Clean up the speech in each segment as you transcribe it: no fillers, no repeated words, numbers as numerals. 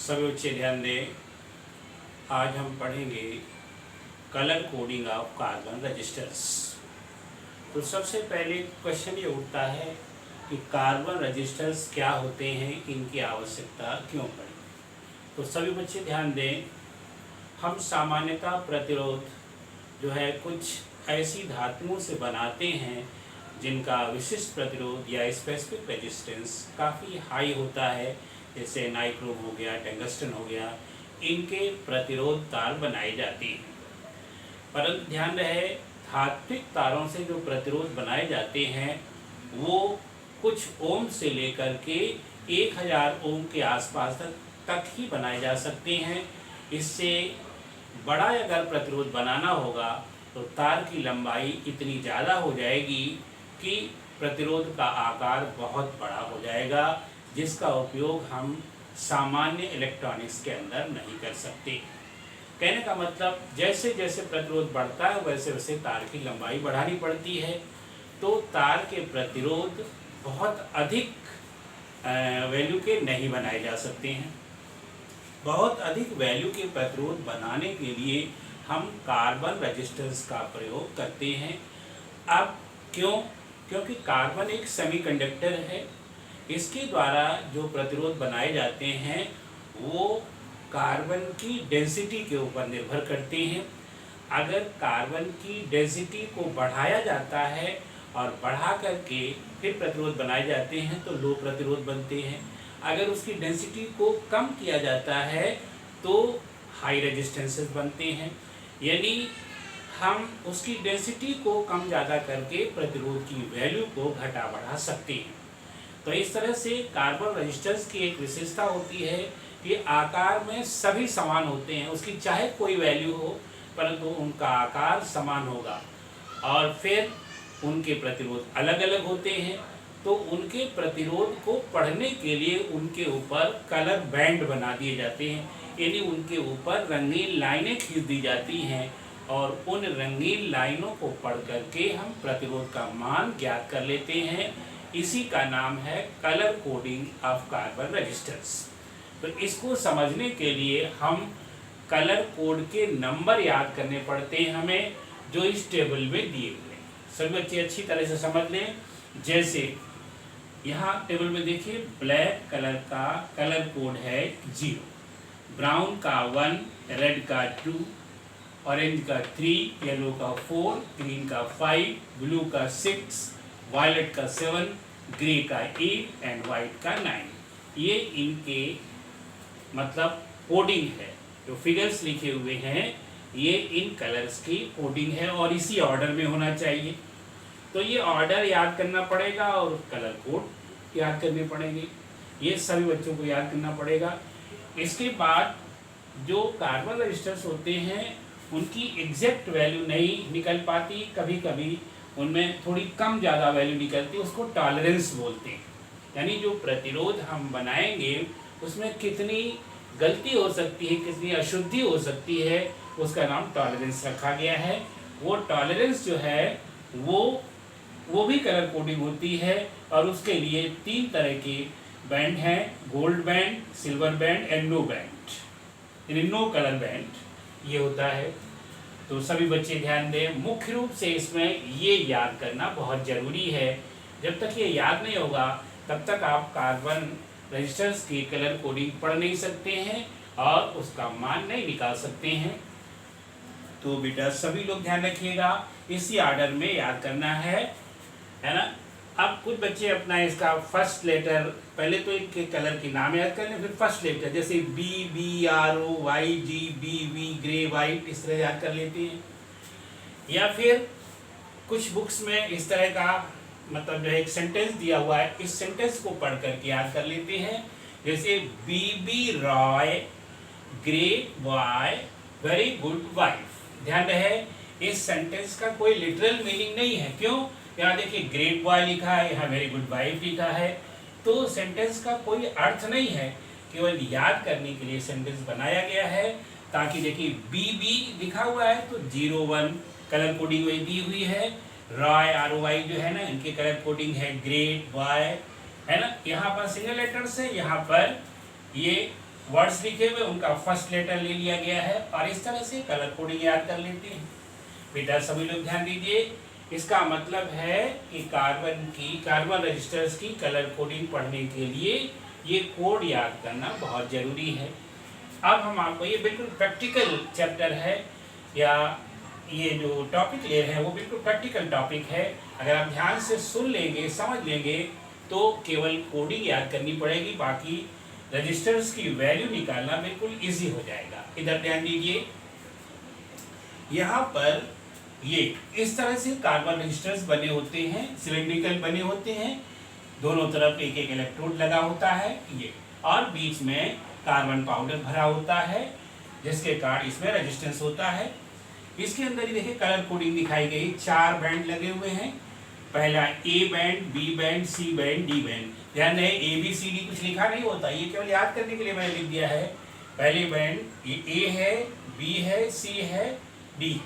सभी बच्चे ध्यान दें। आज हम पढ़ेंगे colour coding of carbon registers. तो सबसे पहले क्वेश्चन ये उठता है कि कार्बन रजिस्टर्स क्या होते हैं, इनकी आवश्यकता क्यों पड़ी। तो सभी बच्चे ध्यान दें, हम सामान्यतः प्रतिरोध जो है कुछ ऐसी धातुओं से बनाते हैं जिनका विशिष्ट प्रतिरोध या स्पेसिफिक रेजिस्टेंस काफ़ी हाई होता है, जैसे नाइक्रोम हो गया, टंगस्टन हो गया। इनके प्रतिरोध तार बनाए जाते हैं। परंतु ध्यान रहे, धात्विक तारों से जो प्रतिरोध बनाए जाते हैं वो कुछ ओम से लेकर के 1000 ओम के आसपास तक ही बनाए जा सकते हैं। इससे बड़ा अगर प्रतिरोध बनाना होगा तो तार की लंबाई इतनी ज़्यादा हो जाएगी कि प्रतिरोध का आकार बहुत बड़ा हो जाएगा, जिसका उपयोग हम सामान्य इलेक्ट्रॉनिक्स के अंदर नहीं कर सकते। कहने का मतलब, जैसे जैसे प्रतिरोध बढ़ता है वैसे वैसे तार की लंबाई बढ़ानी पड़ती है। तो तार के प्रतिरोध बहुत अधिक वैल्यू के नहीं बनाए जा सकते हैं। बहुत अधिक वैल्यू के प्रतिरोध बनाने के लिए हम कार्बन रजिस्टर्स का प्रयोग करते हैं। अब क्यों? क्योंकि कार्बन एक सेमीकंडक्टर है। इसके द्वारा जो प्रतिरोध बनाए जाते हैं वो कार्बन की डेंसिटी के ऊपर निर्भर करते हैं। अगर कार्बन की डेंसिटी को बढ़ाया जाता है और बढ़ा करके फिर प्रतिरोध बनाए जाते हैं तो लो प्रतिरोध बनते हैं। अगर उसकी डेंसिटी को कम किया जाता है तो हाई रेजिस्टेंसेस बनते हैं। यानी हम उसकी डेंसिटी को कम ज़्यादा करके प्रतिरोध की वैल्यू को घटा बढ़ा सकते हैं। तो इस तरह से कार्बन रजिस्टर्स की एक विशेषता होती है कि आकार में सभी समान होते हैं। उसकी चाहे कोई वैल्यू हो परंतु उनका आकार समान होगा। और फिर उनके प्रतिरोध अलग अलग होते हैं। तो उनके प्रतिरोध को पढ़ने के लिए उनके ऊपर कलर बैंड बना दिए जाते हैं, यानी उनके ऊपर रंगीन लाइनें खींच दी जाती हैं और उन रंगीन लाइनों को पढ़ करके हम प्रतिरोध का मान ज्ञात कर लेते हैं। इसी का नाम है colour coding of carbon registers. तो इसको समझने के लिए हम कलर कोड के नंबर याद करने पड़ते हैं हमें, जो इस टेबल में दिए हुए हैं। सभी बच्चे अच्छी तरह से समझ लें। जैसे यहाँ टेबल में देखिए, ब्लैक कलर का कलर कोड है 0, ब्राउन का 1, रेड का 2, ऑरेंज का 3, येलो का 4, ग्रीन का 5, ब्लू का 6, वायलेट का 7, ग्रे का 8 एंड वाइट का 9। ये इनके मतलब कोडिंग है। जो फिगर्स लिखे हुए हैं ये इन कलर्स की कोडिंग है और इसी ऑर्डर में होना चाहिए। तो ये ऑर्डर याद करना पड़ेगा और कलर कोड याद करने पड़ेंगे। ये सभी बच्चों को याद करना पड़ेगा। इसके बाद जो कार्बन रजिस्टर्स होते हैं उनकी एग्जैक्ट वैल्यू नहीं निकल पाती, कभी कभी उनमें थोड़ी कम ज़्यादा वैल्यू निकलती है, उसको टॉलरेंस बोलते हैं। यानी जो प्रतिरोध हम बनाएंगे उसमें कितनी गलती हो सकती है, कितनी अशुद्धि हो सकती है, उसका नाम टॉलरेंस रखा गया है। वो टॉलरेंस जो है वो भी कलर कोडिंग होती है और उसके लिए 3 तरह के बैंड हैं, gold band, silver band and no band, यानी नो कलर बैंड ये होता है। तो सभी बच्चे ध्यान दें, मुख्य रूप से इसमें ये याद करना बहुत ज़रूरी है। जब तक ये याद नहीं होगा तब तक आप कार्बन रजिस्टर्स की कलर कोडिंग पढ़ नहीं सकते हैं और उसका मान नहीं निकाल सकते हैं। तो बेटा सभी लोग ध्यान रखिएगा, इसी ऑर्डर में याद करना है ना। अब कुछ बच्चे अपना इसका फर्स्ट लेटर, पहले तो इनके कलर के नाम याद कर लें, फिर फर्स्ट लेटर जैसे BBROYG BV ग्रे वाइट इस तरह याद कर लेते हैं। या फिर कुछ बुक्स में इस तरह का मतलब जो है एक सेंटेंस दिया हुआ है, इस सेंटेंस को पढ़ करके याद कर लेते हैं। जैसे BB Roy great boy very good wife. ध्यान रहे, इस सेंटेंस का कोई लिटरल मीनिंग नहीं है। क्यों? यहाँ देखिए ग्रेट बॉय लिखा है, यहाँ वेरी गुड वाइफ लिखा है। तो सेंटेंस का कोई अर्थ नहीं है, केवल याद करने के लिए सेंटेंस बनाया गया है। ताकि देखिए BB लिखा हुआ है तो 01 कलर कोडिंग वही दी हुई है। रॉय ROY जो है ना, इनके कलर कोडिंग है ग्रेट बॉय, है ना। यहाँ पर सिंगल लेटर से, यहाँ पर ये वर्ड्स लिखे हुए उनका फर्स्ट लेटर ले लिया गया है और इस तरह से कलर कोडिंग याद कर लेते हैं। बेटा सभी लोग ध्यान दीजिए, इसका मतलब है कि कार्बन रजिस्टर्स की कलर कोडिंग पढ़ने के लिए ये कोड याद करना बहुत जरूरी है। अब हम आपको, ये बिल्कुल प्रैक्टिकल चैप्टर है, या ये जो टॉपिक ले रहे हैं वो बिल्कुल प्रैक्टिकल टॉपिक है। अगर आप ध्यान से सुन लेंगे, समझ लेंगे, तो केवल कोडिंग याद करनी पड़ेगी, बाकी रजिस्टर्स की वैल्यू निकालना बिल्कुल इजी हो जाएगा। इधर ध्यान दीजिए, यहाँ पर ये इस तरह से कार्बन रजिस्टर्स बने होते हैं, सिलिंड्रिकल बने होते हैं, दोनों तरफ एक एक इलेक्ट्रोड लगा होता है ये, और बीच में कार्बन पाउडर भरा होता है जिसके कारण इसमें रेजिस्टेंस होता है। इसके अंदर ही देखिए कलर कोडिंग दिखाई गई, 4 बैंड लगे हुए हैं। पहला A band, B band, C band, D band. ध्यान रहे ABCD कुछ लिखा नहीं होता, ये केवल याद करने के लिए मैंने लिख दिया है। पहले बैंड ये ए है, बी है, सी है, डी।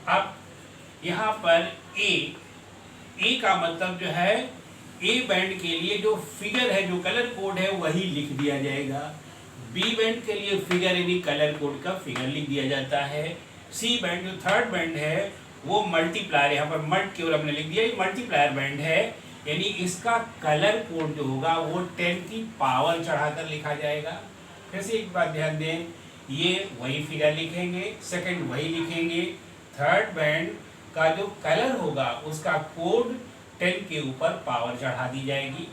अब यहाँ पर ए का मतलब जो है, ए बैंड के लिए जो फिगर है, जो कलर कोड है वही लिख दिया जाएगा। बी बैंड के लिए फिगर यानी कलर कोड का फिगर लिख दिया जाता है। सी बैंड जो थर्ड बैंड है वो मल्टीप्लायर, यहाँ पर मल्ट केवल हमने लिख दिया, ये मल्टीप्लायर बैंड है, यानी इसका कलर कोड जो होगा वो 10 की पावर चढ़ाकर लिखा जाएगा। फिर से एक बात ध्यान दें, ये वही फिगर लिखेंगे, सेकंड वही लिखेंगे, थर्ड बैंड का जो कलर होगा उसका कोड 10 के ऊपर पावर चढ़ा दी जाएगी।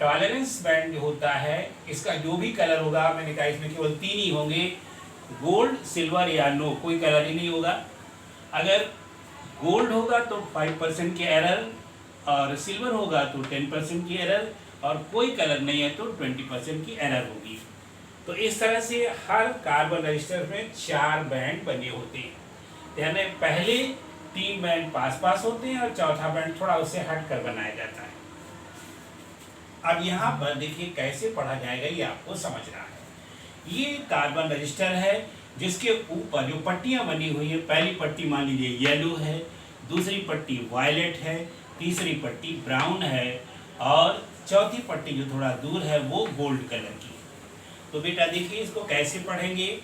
टॉलरेंस बैंड जो होता है, इसका जो भी कलर होगा, मैंने कहा इसमें केवल 3 ही होंगे, गोल्ड, सिल्वर या नो, कोई कलर ही नहीं होगा। अगर गोल्ड होगा तो 5% की एरर, और सिल्वर होगा तो 10% की एरर, और कोई कलर नहीं है तो 20% की एरर होगी। तो इस तरह से हर कार्बन रजिस्टर में 4 बैंड बने होते हैं। यानी पहले 3 बैंड पास होते हैं और चौथा बैंड थोड़ा उससे हट कर बनाया जाता है। अब यहाँ पर देखिए कैसे पढ़ा जाएगा, ये आपको समझना है। ये कार्बन रजिस्टर है जिसके ऊपर जो पट्टियां बनी हुई है, पहली पट्टी मान लीजिए येलो है, दूसरी पट्टी वायलेट है, तीसरी पट्टी ब्राउन है, और चौथी पट्टी जो थोड़ा दूर है वो गोल्ड कलर की। तो बेटा देखिए इसको कैसे पढ़ेंगे।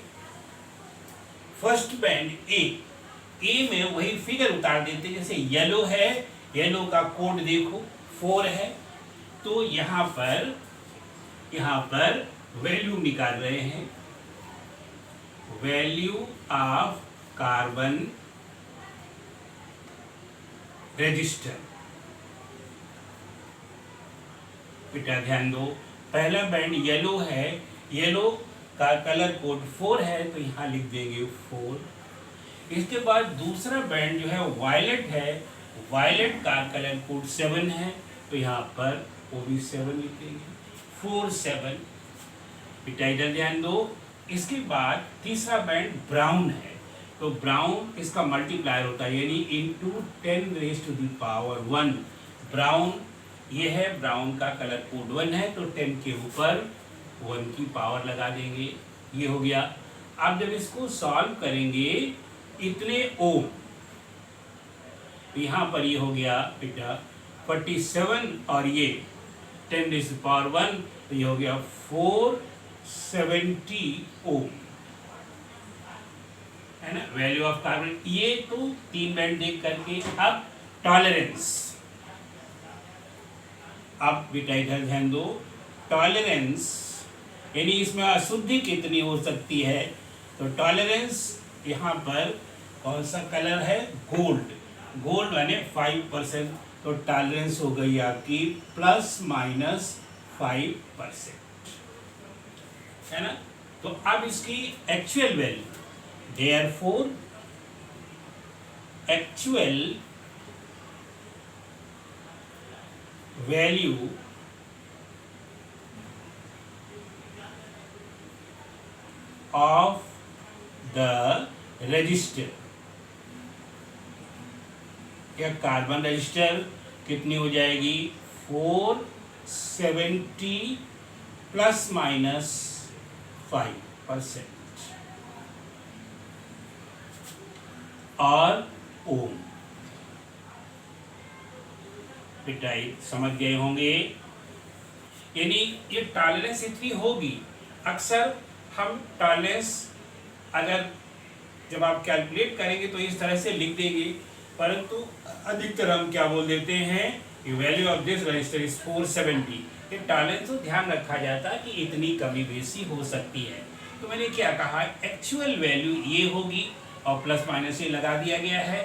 फर्स्ट बैंड ए में वही फिगर उतार देते हैं, जैसे येलो है, येलो का कोड देखो 4 है, तो यहाँ पर वैल्यू निकाल रहे हैं, वैल्यू ऑफ कार्बन रजिस्टर। बेटा ध्यान दो, पहला बैंड येलो है, येलो का कलर कोड 4 है, तो यहाँ लिख देंगे 4। इसके बाद दूसरा बैंड जो है वायलेट है, वायलेट का कलर कोड 7 है, तो यहाँ पर वो भी 7 लिखेंगे, 4 7। बेटा इधर ध्यान दो। इसके बाद तीसरा बैंड ब्राउन है, तो ब्राउन इसका मल्टीप्लायर होता है, यानी इंटू 10⁻⁴ ब्राउन ये है, ब्राउन का कलर कोड 1 है, तो 10 के ऊपर 1 की पावर लगा देंगे, ये हो गया। अब जब इसको सॉल्व करेंगे इतने ओम, यहाँ पर ये हो गया बेटा 47, और ये 10⁻⁴, तो ये हो गया 470 ओम, है ना, वैल्यू ऑफ कार्बन। ये तो 3 बैंड देख करके। अब टॉलरेंस, अब बेटा इधर ध्यान दो, टॉलरेंस यानी इसमें अशुद्धि कितनी हो सकती है, तो टॉलरेंस यहाँ पर कौन सा कलर है, गोल्ड, गोल्ड यानी 5%, तो टॉलरेंस हो गई आपकी ±5%, है ना। तो अब इसकी actual value, therefore actual value of the register, या कार्बन रजिस्टर कितनी हो जाएगी, 470 ±5% और ओम। पिटाई समझ गए होंगे, यानी ये टॉलरेंस इतनी होगी, अक्सर हम टॉलरेंस अगर जब आप कैलकुलेट करेंगे तो इस तरह से लिख देंगे, परंतु अधिकतर हम क्या बोल देते हैं, value of this register is 470। ये टॉलरेंस तो ध्यान रखा जाता है कि इतनी कमी बेसी हो सकती है। तो मैंने क्या कहा, एक्चुअल वैल्यू ये होगी और प्लस माइनस ये लगा दिया गया है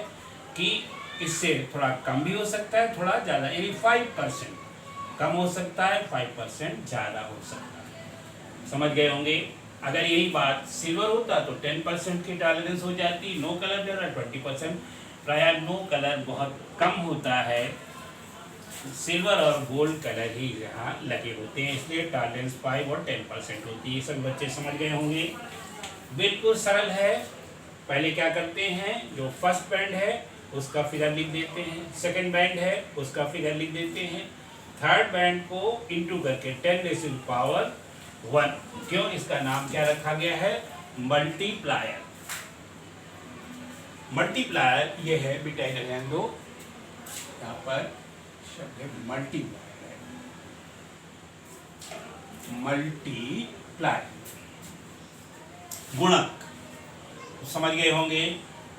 कि इससे थोड़ा कम भी हो सकता है, थोड़ा ज़्यादा, यानी 5% कम हो सकता है, 5% ज़्यादा हो सकता है। समझ गए होंगे। अगर यही बात सिल्वर होता तो 10% की टॉलरेंस हो जाती, नो कलर जो है 20%। प्रायः नो कलर बहुत कम होता है, सिल्वर और गोल्ड कलर ही यहाँ लगे होते हैं, इसलिए टॉलरेंस 5 और 10% होती है। सब बच्चे समझ गए होंगे। बिल्कुल सरल है। पहले क्या करते हैं, जो फर्स्ट बैंड है उसका फिगर लिख देते हैं, सेकंड बैंड है उसका फिगर लिख देते हैं, थर्ड बैंड को इंटू करके 10⁻⁴ क्यों, इसका नाम क्या रखा गया है, मल्टीप्लायर। मल्टीप्लायर ये है बेटा, ध्यान दो, यहाँ पर शब्द है मल्टीप्लायर है, मल्टीप्लायर गुणक। समझ गए होंगे।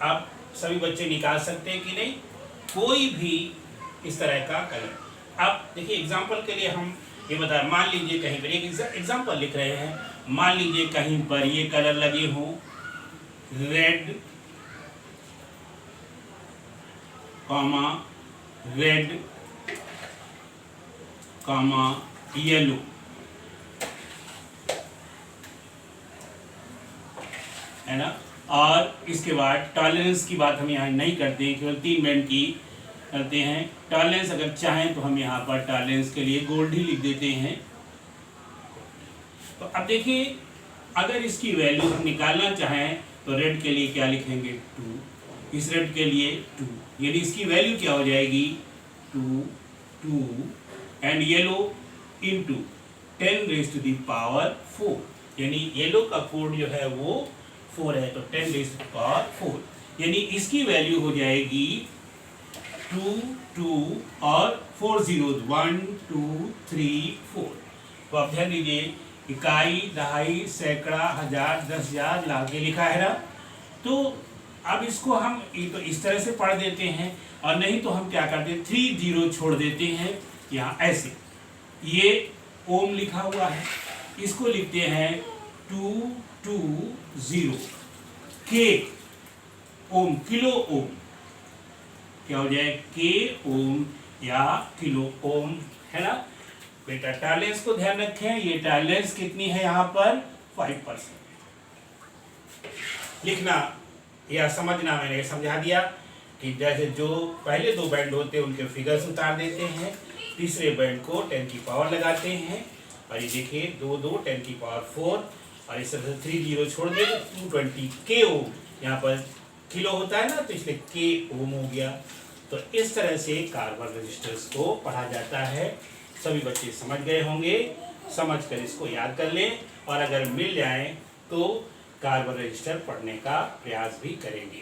अब सभी बच्चे निकाल सकते हैं कि नहीं, कोई भी इस तरह का कलर। अब देखिए एग्जाम्पल के लिए हम ये बता, मान लीजिए कहीं पर एक एग्जाम्पल लिख रहे हैं, मान लीजिए कहीं पर ये कलर लगे हों, red comma red comma yellow, है ना। और इसके बाद टॉलरेंस की बात हम यहाँ नहीं करते हैं, केवल 3 बैंड की करते हैं। टॉलरेंस अगर चाहें तो हम यहाँ पर टॉलरेंस के लिए गोल्ड ही लिख देते हैं। तो अब देखिए, अगर इसकी वैल्यू हम निकालना चाहें तो रेड के लिए क्या लिखेंगे, 2, इस रेड के लिए 2, यानी इसकी वैल्यू क्या हो जाएगी, 2 एंड येलो इंटू 10⁻⁴, यानी येलो का कोड जो है वो 4 है, तो 10⁻⁴, यानी इसकी वैल्यू हो जाएगी 2 और 4 zeros 1 2 3 4। तो आप ध्यान दीजिए, इकाई, दहाई, सैकड़ा, हजार, 10,000, लाख ये लिखा है ना। तो अब इसको हम तो इस तरह से पढ़ देते हैं, और नहीं तो हम क्या करते हैं, 3 0 छोड़ देते हैं यहाँ ऐसे। ये ओम लिखा हुआ है, इसको लिखते हैं 220 के ओम, किलो ओम, क्या हो जाए, के ओम या किलो ओम, है ना बेटा। टॉलरेंस को ध्यान रखें, ये टॉलरेंस कितनी है यहाँ पर, 5%। लिखना या समझना, मैंने समझा दिया कि जैसे जो पहले 2 बैंड होते हैं उनके फिगर्स उतार देते हैं, तीसरे बैंड को 10 की पावर लगाते हैं, और ये देखिए 2 10⁻⁴, और इस तरह से 3 0 छोड़ दिए, 220 के ओम, यहाँ पर किलो होता है ना, तो इसलिए के ओम हो गया। तो इस तरह से कार्बन रजिस्टर्स को पढ़ा जाता है। सभी बच्चे समझ गए होंगे, समझकर इसको याद कर लें, और अगर मिल जाए तो कार्बन रजिस्टर पढ़ने का प्रयास भी करेंगे।